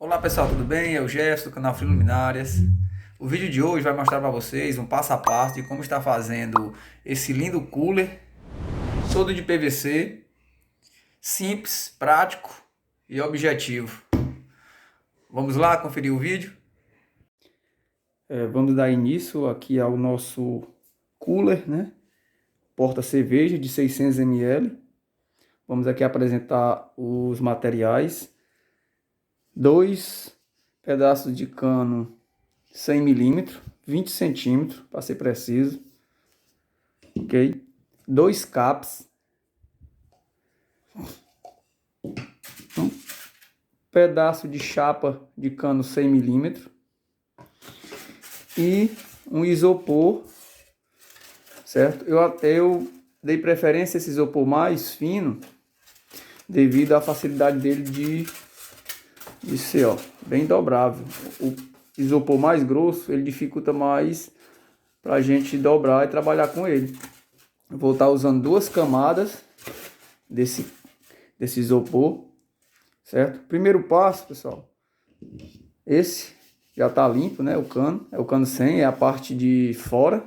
Olá pessoal, tudo bem? É o Jefferson do canal Free Luminárias. O vídeo de hoje vai mostrar para vocês um passo a passo de como está fazendo esse lindo cooler, todo de PVC, simples, prático e objetivo. Vamos lá conferir o vídeo? Vamos dar início aqui ao nosso cooler, né? Porta cerveja de 600 ml. Vamos aqui apresentar os materiais. 2 pedaços de cano 100 milímetros, 20 centímetros, para ser preciso. Ok? 2 caps. Um pedaço de chapa de cano 100 milímetros. E um isopor, certo? Eu dei preferência a esse isopor mais fino, devido à facilidade dele de ser, ó, bem dobrável. O isopor mais grosso, ele dificulta mais para a gente dobrar e trabalhar com ele. Eu vou estar usando 2 camadas desse isopor, certo? Primeiro passo, pessoal, esse já está limpo, né? O cano, é o cano 100, é a parte de fora.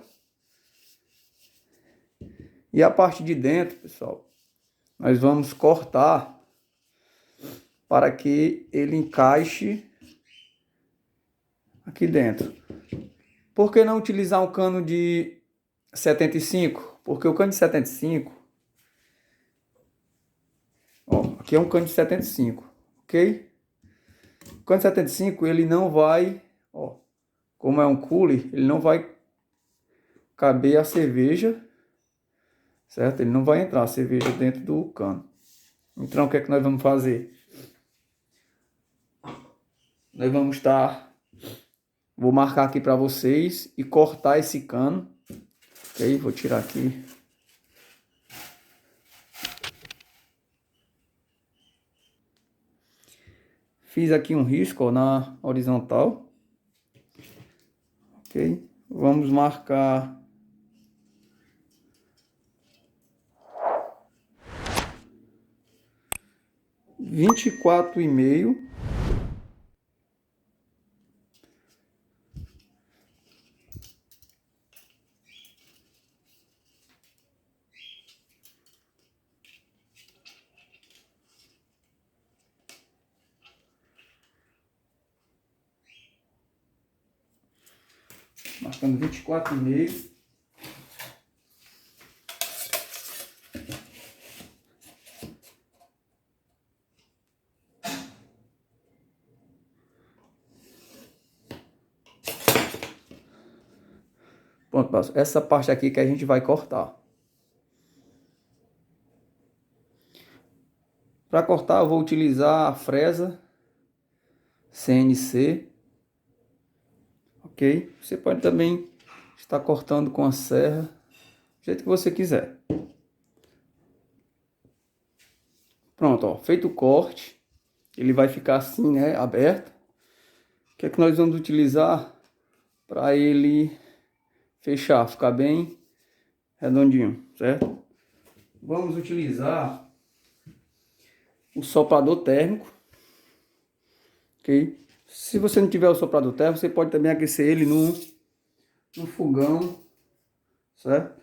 E a parte de dentro, pessoal, nós vamos cortar para que ele encaixe aqui dentro. Por que não utilizar um cano de 75? Porque o cano de 75, ó, aqui é um cano de 75, ok? O cano de 75, ele não vai, ó, como é um cooler, ele não vai caber a cerveja, certo? Ele não vai entrar a cerveja dentro do cano. Então, o que é que nós vamos fazer? Nós vamos estar... Vou marcar aqui para vocês e cortar esse cano. Ok? Vou tirar aqui. Fiz aqui um risco, ó, na horizontal. Ok? Vamos marcar 24,5. Marcando 24,5. Pronto, pessoal. Essa parte aqui que a gente vai cortar. Para cortar, eu vou utilizar a fresa CNC. Ok? Você pode também estar cortando com a serra, do jeito que você quiser. Pronto, ó, feito o corte, ele vai ficar assim, né, aberto. O que é que nós vamos utilizar para ele fechar, ficar bem redondinho, certo? Vamos utilizar o soprador térmico, ok? Se você não tiver o soprador térmico, você pode também aquecer ele no fogão, certo?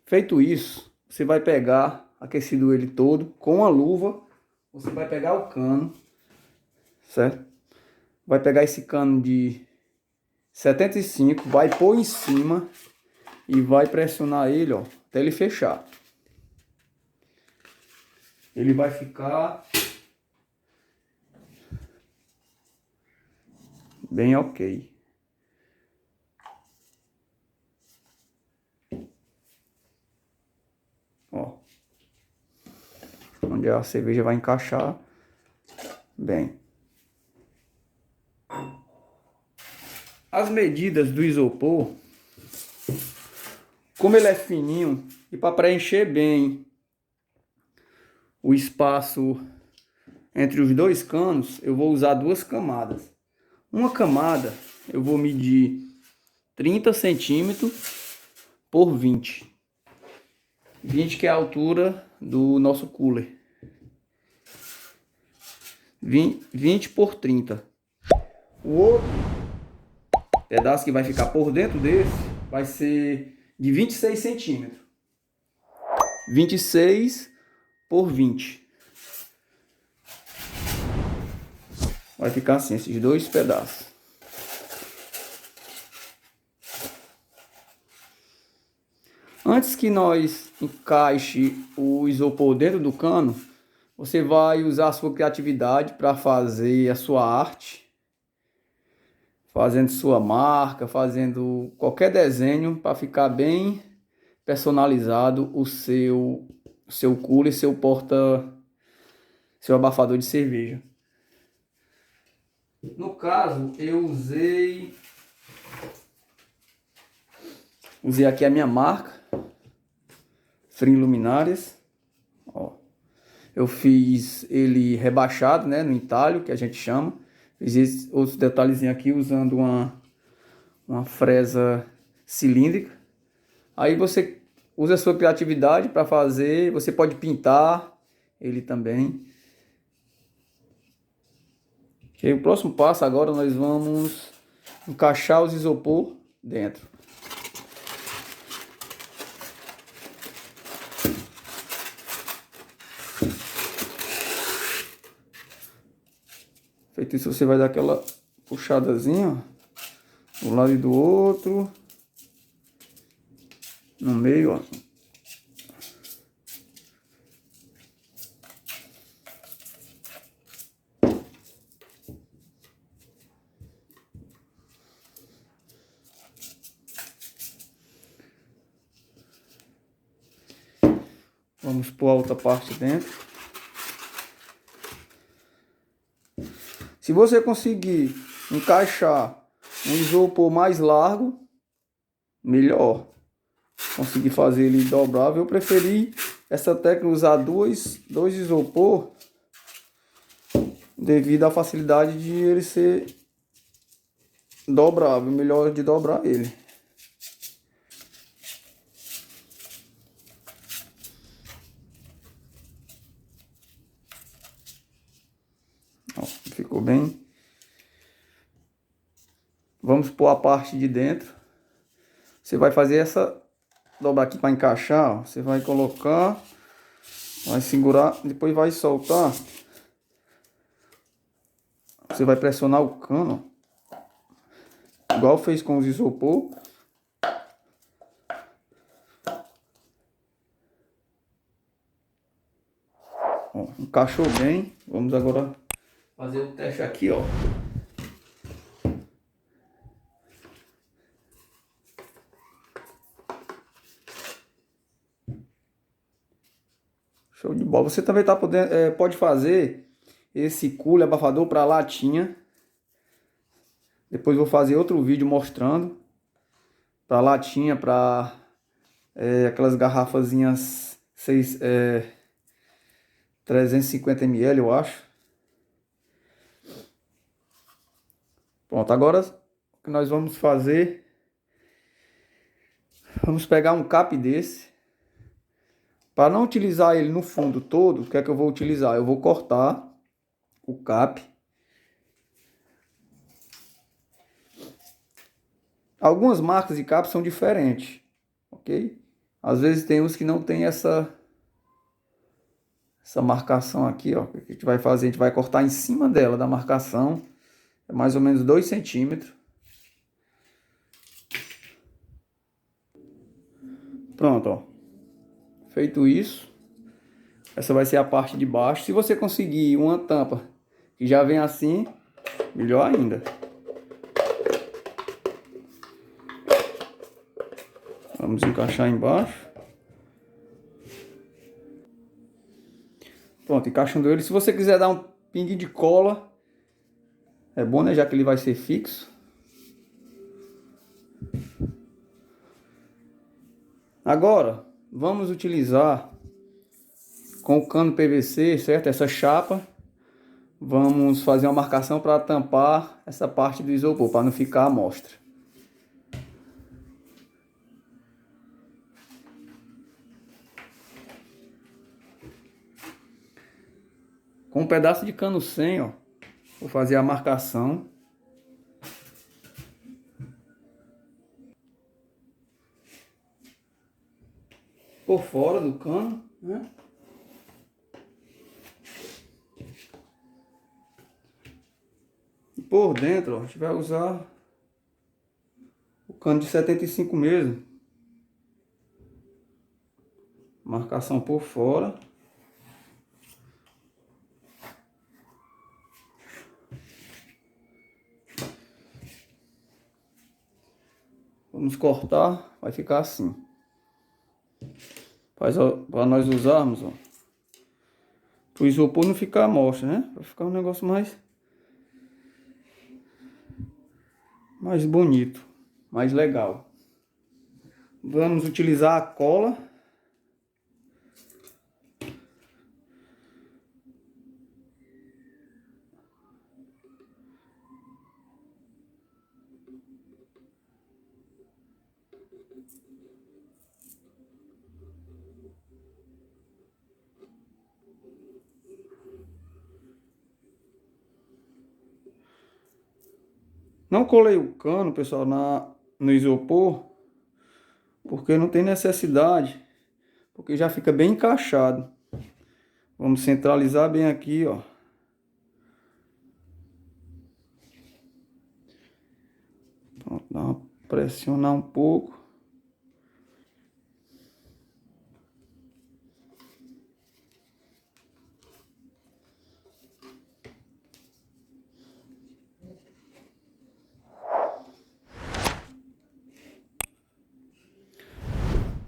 Feito isso, você vai pegar, aquecido ele todo, com a luva, você vai pegar o cano, certo? Vai pegar esse cano de 75, vai pôr em cima e vai pressionar ele, ó, até ele fechar. Ele vai ficar bem ok. Ó, onde a cerveja vai encaixar bem. As medidas do isopor, como ele é fininho, e para preencher bem o espaço entre os 2 canos, eu vou usar 2 camadas. Uma camada eu vou medir 30 centímetros por 20. 20 que é a altura do nosso cooler. 20 por 30. O outro pedaço que vai ficar por dentro desse vai ser de 26 centímetros. 26 por 20. Vai ficar assim, esses dois pedaços. Antes que nós encaixe o isopor dentro do cano, você vai usar a sua criatividade para fazer a sua arte, fazendo sua marca, fazendo qualquer desenho para ficar bem personalizado o seu cooler, seu abafador de cerveja. No caso, eu usei aqui a minha marca, Frim Luminárias. Ó, eu fiz ele rebaixado, né, no entalho, que a gente chama. Fiz esses outros detalhezinhos aqui usando uma fresa cilíndrica. Aí você usa a sua criatividade para fazer. Você pode pintar ele também. Okay, o próximo passo agora nós vamos encaixar os isopor dentro. Feito isso, você vai dar aquela puxadazinha, ó, do lado e do outro, no meio, ó. Vamos pôr a outra parte dentro. Se você conseguir encaixar um isopor mais largo, melhor. Conseguir fazer ele dobrável. Eu preferi essa técnica, usar dois isopor, devido à facilidade de ele ser dobrável. Melhor de dobrar ele. Ó, ficou bem. Vamos pôr a parte de dentro. Você vai fazer essa dobra aqui para encaixar, ó. Você vai colocar, vai segurar, depois vai soltar. Você vai pressionar o cano, igual fez com os isopor. Ó, encaixou bem. Vamos agora fazer o teste aqui, ó. Show de bola. Você também tá podendo, pode fazer esse cooler abafador para latinha. Depois vou fazer outro vídeo mostrando para latinha, para aquelas garrafazinhas 350 ml, eu acho. Pronto, agora o que nós vamos fazer? Vamos pegar um cap desse. Para não utilizar ele no fundo todo, o que é que eu vou utilizar? Eu vou cortar o cap. Algumas marcas de cap são diferentes, ok? Às vezes tem uns que não tem essa marcação aqui, ó. O que a gente vai fazer? A gente vai cortar em cima dela, da marcação. É mais ou menos 2 centímetros. Pronto, ó. Feito isso, essa vai ser a parte de baixo. Se você conseguir uma tampa que já vem assim, melhor ainda. Vamos encaixar embaixo. Pronto, encaixando ele. Se você quiser dar um pinguinho de cola, é bom, né? Já que ele vai ser fixo. Agora, vamos utilizar com o cano PVC, certo? Essa chapa. Vamos fazer uma marcação para tampar essa parte do isopor, para não ficar à mostra. Com um pedaço de cano 100, ó, vou fazer a marcação. Por fora do cano, né? E por dentro, ó, a gente vai usar o cano de 75 mesmo. Marcação por fora. Vamos cortar, vai ficar assim. Para nós usarmos, ó. Para o isopor não ficar mostra, né? Vai ficar um negócio mais bonito, mais legal. Vamos utilizar a cola. Não colei o cano, pessoal, no isopor, porque não tem necessidade, porque já fica bem encaixado. Vamos centralizar bem aqui, ó. Pronto, dá uma pressionar um pouco.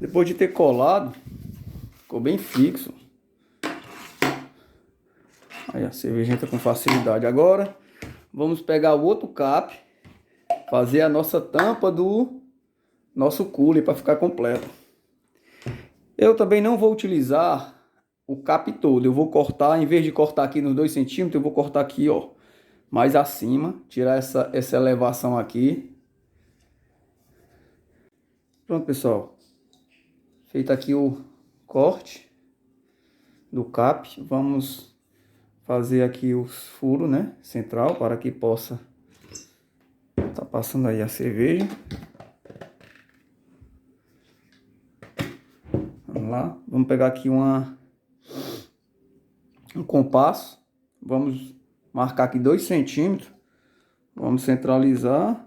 Depois de ter colado, ficou bem fixo. Aí a cerveja entra com facilidade. Agora vamos pegar o outro cap, fazer a nossa tampa do nosso cooler para ficar completo. Eu também não vou utilizar o cap todo. Eu vou cortar, em vez de cortar aqui nos 2 centímetros, eu vou cortar aqui, ó, mais acima, tirar essa elevação aqui. Pronto, pessoal. Feito aqui o corte do cap, vamos fazer aqui os furos, né, central, para que possa tá passando aí a cerveja. Vamos lá, vamos pegar aqui um compasso, vamos marcar aqui 2 centímetros, vamos centralizar.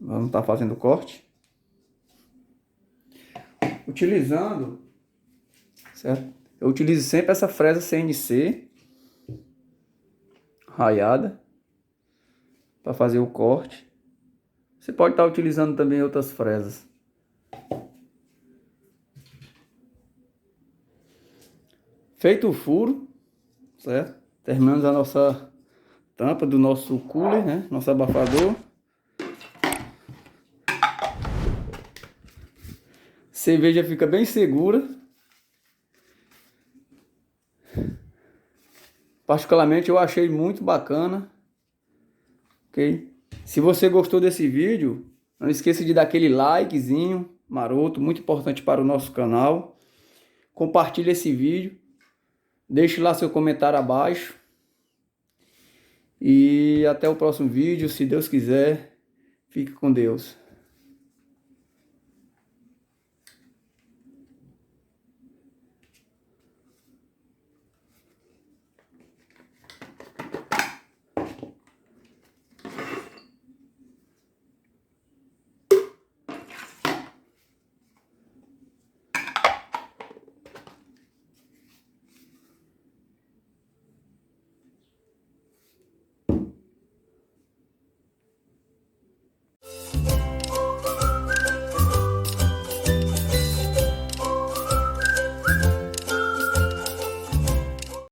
Vamos estar fazendo o corte. Utilizando, certo? Eu utilizo sempre essa fresa CNC raiada para fazer o corte. Você pode estar utilizando também outras fresas. Feito o furo, certo? Terminamos a nossa tampa do nosso cooler, né? Nosso abafador. Cerveja fica bem segura. Particularmente eu achei muito bacana. Ok? Se você gostou desse vídeo, não esqueça de dar aquele likezinho maroto, muito importante para o nosso canal. Compartilhe esse vídeo. Deixe lá seu comentário abaixo. E até o próximo vídeo, se Deus quiser. Fique com Deus.